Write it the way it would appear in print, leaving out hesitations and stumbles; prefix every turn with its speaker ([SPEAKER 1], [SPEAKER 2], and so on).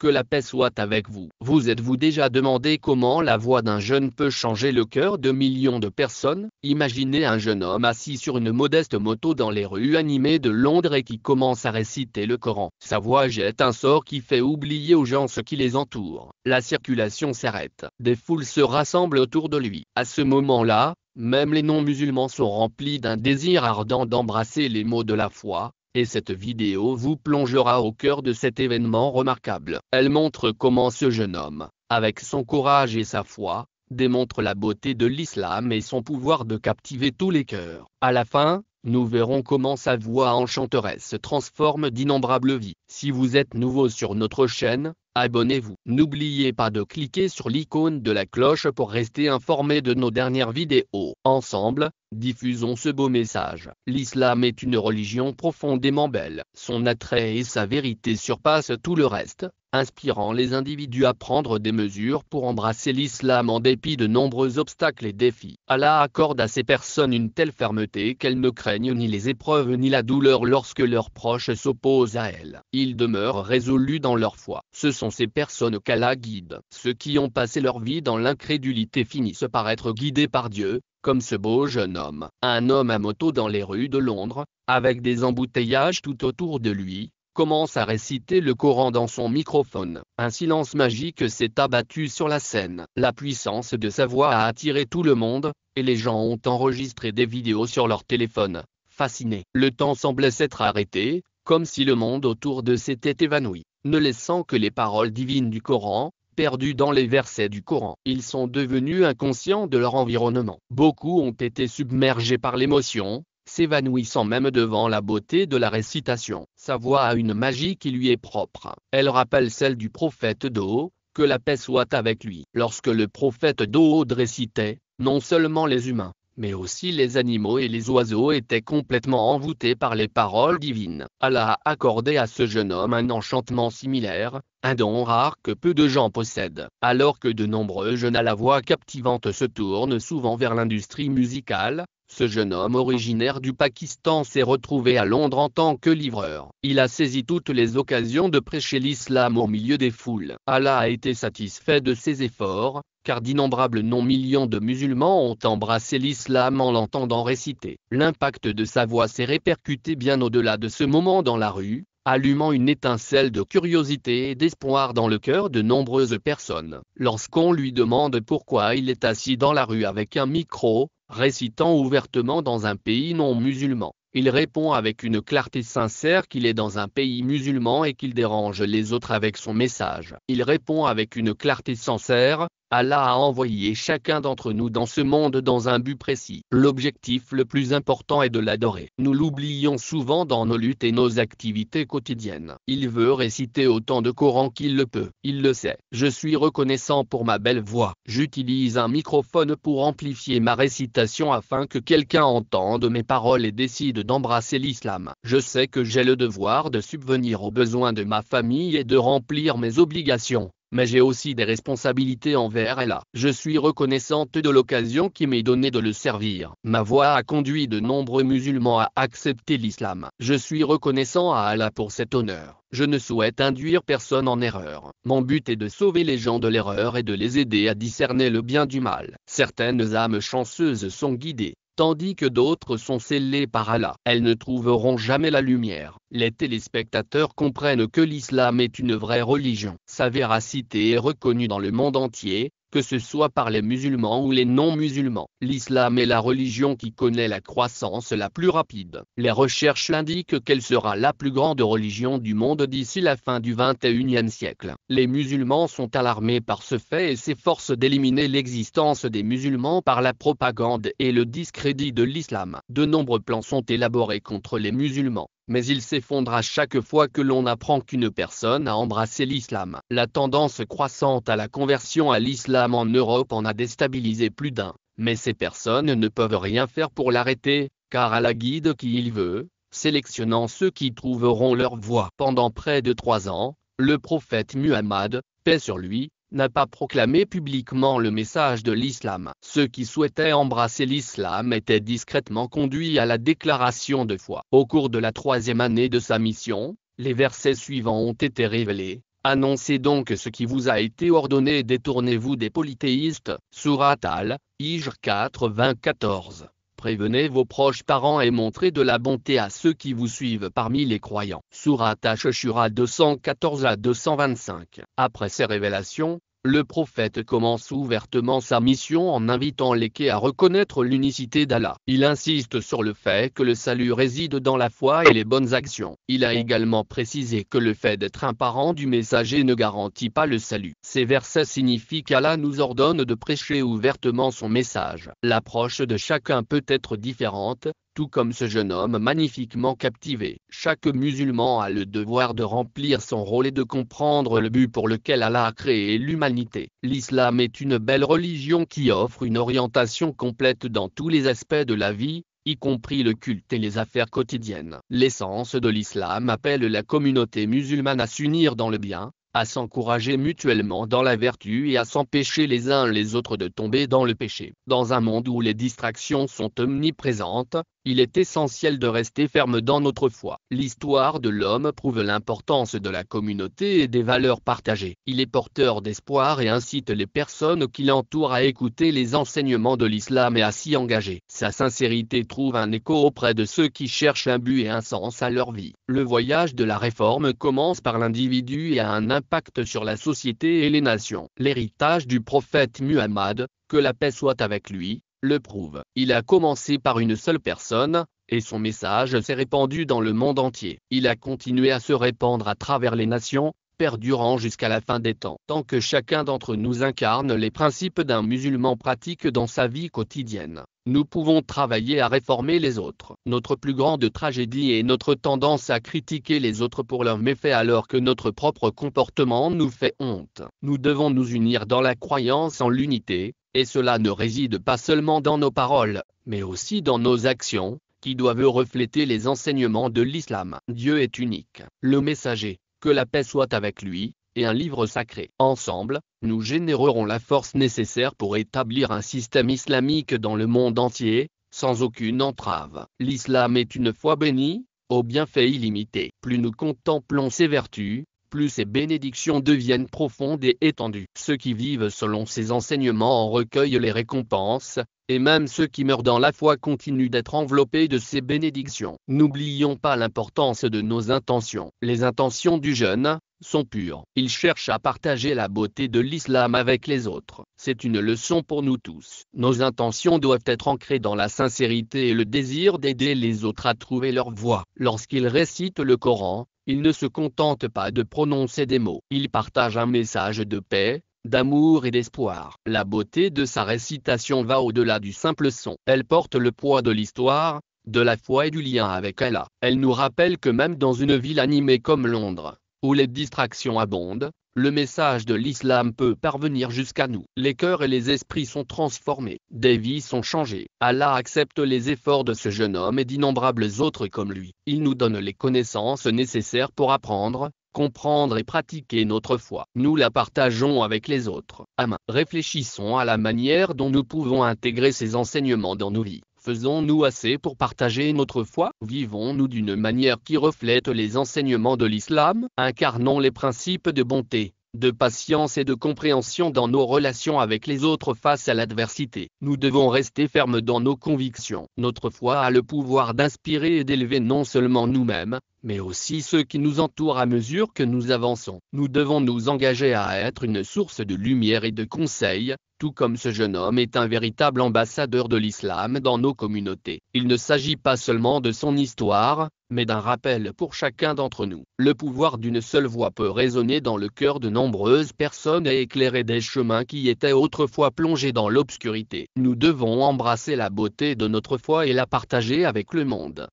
[SPEAKER 1] que la paix soit avec vous. Vous êtes-vous déjà demandé comment la voix d'un jeune peut changer le cœur de millions de personnes? Imaginez un jeune homme assis sur une modeste moto dans les rues animées de Londres et qui commence à réciter le Coran. Sa voix jette un sort qui fait oublier aux gens ce qui les entoure. La circulation s'arrête. Des foules se rassemblent autour de lui. À ce moment-là, même les non-musulmans sont remplis d'un désir ardent d'embrasser les mots de la foi. Et cette vidéo vous plongera au cœur de cet événement remarquable. Elle montre comment ce jeune homme, avec son courage et sa foi, démontre la beauté de l'islam et son pouvoir de captiver tous les cœurs. À la fin, nous verrons comment sa voix enchanteresse transforme d'innombrables vies. Si vous êtes nouveau sur notre chaîne, abonnez-vous. N'oubliez pas de cliquer sur l'icône de la cloche pour rester informé de nos dernières vidéos. Ensemble, diffusons ce beau message. L'islam est une religion profondément belle. Son attrait et sa vérité surpassent tout le reste, inspirant les individus à prendre des mesures pour embrasser l'islam en dépit de nombreux obstacles et défis. Allah accorde à ces personnes une telle fermeté qu'elles ne craignent ni les épreuves ni la douleur lorsque leurs proches s'opposent à elles. Ils demeurent résolus dans leur foi. Ce sont ces personnes qu'Allah guide. Ceux qui ont passé leur vie dans l'incrédulité finissent par être guidés par Dieu, comme ce beau jeune homme. Un homme à moto dans les rues de Londres, avec des embouteillages tout autour de lui, commence à réciter le Coran dans son microphone. Un silence magique s'est abattu sur la scène. La puissance de sa voix a attiré tout le monde, et les gens ont enregistré des vidéos sur leur téléphone, fascinés. Le temps semblait s'être arrêté, comme si le monde autour d'eux s'était évanoui, ne laissant que les paroles divines du Coran, perdus dans les versets du Coran. Ils sont devenus inconscients de leur environnement. Beaucoup ont été submergés par l'émotion, s'évanouissant même devant la beauté de la récitation. Sa voix a une magie qui lui est propre. Elle rappelle celle du prophète Daoud, que la paix soit avec lui. Lorsque le prophète Daoud récitait, non seulement les humains, mais aussi les animaux et les oiseaux étaient complètement envoûtés par les paroles divines. Allah a accordé à ce jeune homme un enchantement similaire, un don rare que peu de gens possèdent. Alors que de nombreux jeunes à la voix captivante se tournent souvent vers l'industrie musicale, ce jeune homme originaire du Pakistan s'est retrouvé à Londres en tant que livreur. Il a saisi toutes les occasions de prêcher l'islam au milieu des foules. Allah a été satisfait de ses efforts, car d'innombrables non-millions de musulmans ont embrassé l'islam en l'entendant réciter. L'impact de sa voix s'est répercuté bien au-delà de ce moment dans la rue, allumant une étincelle de curiosité et d'espoir dans le cœur de nombreuses personnes. Lorsqu'on lui demande pourquoi il est assis dans la rue avec un micro, récitant ouvertement dans un pays non musulman, il répond avec une clarté sincère qu'il est dans un pays musulman et qu'il dérange les autres avec son message. Il répond avec une clarté sincère: Allah a envoyé chacun d'entre nous dans ce monde dans un but précis. L'objectif le plus important est de l'adorer. Nous l'oublions souvent dans nos luttes et nos activités quotidiennes. Il veut réciter autant de Coran qu'il le peut. Il le sait. Je suis reconnaissant pour ma belle voix. J'utilise un microphone pour amplifier ma récitation afin que quelqu'un entende mes paroles et décide d'embrasser l'islam. Je sais que j'ai le devoir de subvenir aux besoins de ma famille et de remplir mes obligations, mais j'ai aussi des responsabilités envers Allah. Je suis reconnaissante de l'occasion qui m'est donnée de le servir. Ma voix a conduit de nombreux musulmans à accepter l'islam. Je suis reconnaissant à Allah pour cet honneur. Je ne souhaite induire personne en erreur. Mon but est de sauver les gens de l'erreur et de les aider à discerner le bien du mal. Certaines âmes chanceuses sont guidées, tandis que d'autres sont scellées par Allah. Elles ne trouveront jamais la lumière. Les téléspectateurs comprennent que l'islam est une vraie religion. Sa véracité est reconnue dans le monde entier, que ce soit par les musulmans ou les non-musulmans. L'islam est la religion qui connaît la croissance la plus rapide. Les recherches indiquent qu'elle sera la plus grande religion du monde d'ici la fin du XXIe siècle. Les musulmans sont alarmés par ce fait et s'efforcent d'éliminer l'existence des musulmans par la propagande et le discrédit de l'islam. De nombreux plans sont élaborés contre les musulmans, mais il s'effondre à chaque fois que l'on apprend qu'une personne a embrassé l'islam. La tendance croissante à la conversion à l'islam en Europe en a déstabilisé plus d'un, mais ces personnes ne peuvent rien faire pour l'arrêter, car Allah guide qui il veut, sélectionnant ceux qui trouveront leur voie. Pendant près de 3 ans, le prophète Muhammad, paix sur lui, n'a pas proclamé publiquement le message de l'islam. Ceux qui souhaitaient embrasser l'islam étaient discrètement conduits à la déclaration de foi. Au cours de la 3e année de sa mission, les versets suivants ont été révélés. Annoncez donc ce qui vous a été ordonné et détournez-vous des polythéistes. Sourate Al-Hijr 94. Prévenez vos proches parents et montrez de la bonté à ceux qui vous suivent parmi les croyants. Sourate Ash-Shura 214 à 225. Après ces révélations, le prophète commence ouvertement sa mission en invitant les à reconnaître l'unicité d'Allah. Il insiste sur le fait que le salut réside dans la foi et les bonnes actions. Il a également précisé que le fait d'être un parent du messager ne garantit pas le salut. Ces versets signifient qu'Allah nous ordonne de prêcher ouvertement son message. L'approche de chacun peut être différente, tout comme ce jeune homme magnifiquement captivé. Chaque musulman a le devoir de remplir son rôle et de comprendre le but pour lequel Allah a créé l'humanité. L'islam est une belle religion qui offre une orientation complète dans tous les aspects de la vie, y compris le culte et les affaires quotidiennes. L'essence de l'islam appelle la communauté musulmane à s'unir dans le bien, à s'encourager mutuellement dans la vertu et à s'empêcher les uns les autres de tomber dans le péché. Dans un monde où les distractions sont omniprésentes, il est essentiel de rester ferme dans notre foi. L'histoire de l'homme prouve l'importance de la communauté et des valeurs partagées. Il est porteur d'espoir et incite les personnes qui l'entourent à écouter les enseignements de l'islam et à s'y engager. Sa sincérité trouve un écho auprès de ceux qui cherchent un but et un sens à leur vie. Le voyage de la réforme commence par l'individu et a un impact sur la société et les nations. L'héritage du prophète Muhammad, que la paix soit avec lui, le prouve. Il a commencé par une seule personne, et son message s'est répandu dans le monde entier. Il a continué à se répandre à travers les nations, perdurant jusqu'à la fin des temps. Tant que chacun d'entre nous incarne les principes d'un musulman pratique dans sa vie quotidienne, nous pouvons travailler à réformer les autres. Notre plus grande tragédie est notre tendance à critiquer les autres pour leurs méfaits alors que notre propre comportement nous fait honte. Nous devons nous unir dans la croyance en l'unité, et cela ne réside pas seulement dans nos paroles, mais aussi dans nos actions, qui doivent refléter les enseignements de l'islam. Dieu est unique. Le messager, que la paix soit avec lui, et un livre sacré. Ensemble, nous générerons la force nécessaire pour établir un système islamique dans le monde entier, sans aucune entrave. L'islam est une foi bénie, aux bienfaits illimités. Plus nous contemplons ses vertus, plus ces bénédictions deviennent profondes et étendues. Ceux qui vivent selon ces enseignements en recueillent les récompenses, et même ceux qui meurent dans la foi continuent d'être enveloppés de ces bénédictions. N'oublions pas l'importance de nos intentions. Les intentions du jeune sont pures. Il cherche à partager la beauté de l'islam avec les autres. C'est une leçon pour nous tous. Nos intentions doivent être ancrées dans la sincérité et le désir d'aider les autres à trouver leur voie. Lorsqu'il récite le Coran, il ne se contente pas de prononcer des mots. Il partage un message de paix, d'amour et d'espoir. La beauté de sa récitation va au-delà du simple son. Elle porte le poids de l'histoire, de la foi et du lien avec Allah. Elle nous rappelle que même dans une ville animée comme Londres, où les distractions abondent, le message de l'islam peut parvenir jusqu'à nous. Les cœurs et les esprits sont transformés. Des vies sont changées. Allah accepte les efforts de ce jeune homme et d'innombrables autres comme lui. Il nous donne les connaissances nécessaires pour apprendre, comprendre et pratiquer notre foi. Nous la partageons avec les autres. Amen. Réfléchissons à la manière dont nous pouvons intégrer ces enseignements dans nos vies. Faisons-nous assez pour partager notre foi? Vivons-nous d'une manière qui reflète les enseignements de l'islam? Incarnons les principes de bonté, de patience et de compréhension dans nos relations avec les autres face à l'adversité. Nous devons rester fermes dans nos convictions. Notre foi a le pouvoir d'inspirer et d'élever non seulement nous-mêmes, mais aussi ceux qui nous entourent à mesure que nous avançons. Nous devons nous engager à être une source de lumière et de conseil, tout comme ce jeune homme est un véritable ambassadeur de l'islam dans nos communautés. Il ne s'agit pas seulement de son histoire, mais d'un rappel pour chacun d'entre nous. Le pouvoir d'une seule voix peut résonner dans le cœur de nombreuses personnes et éclairer des chemins qui étaient autrefois plongés dans l'obscurité. Nous devons embrasser la beauté de notre foi et la partager avec le monde.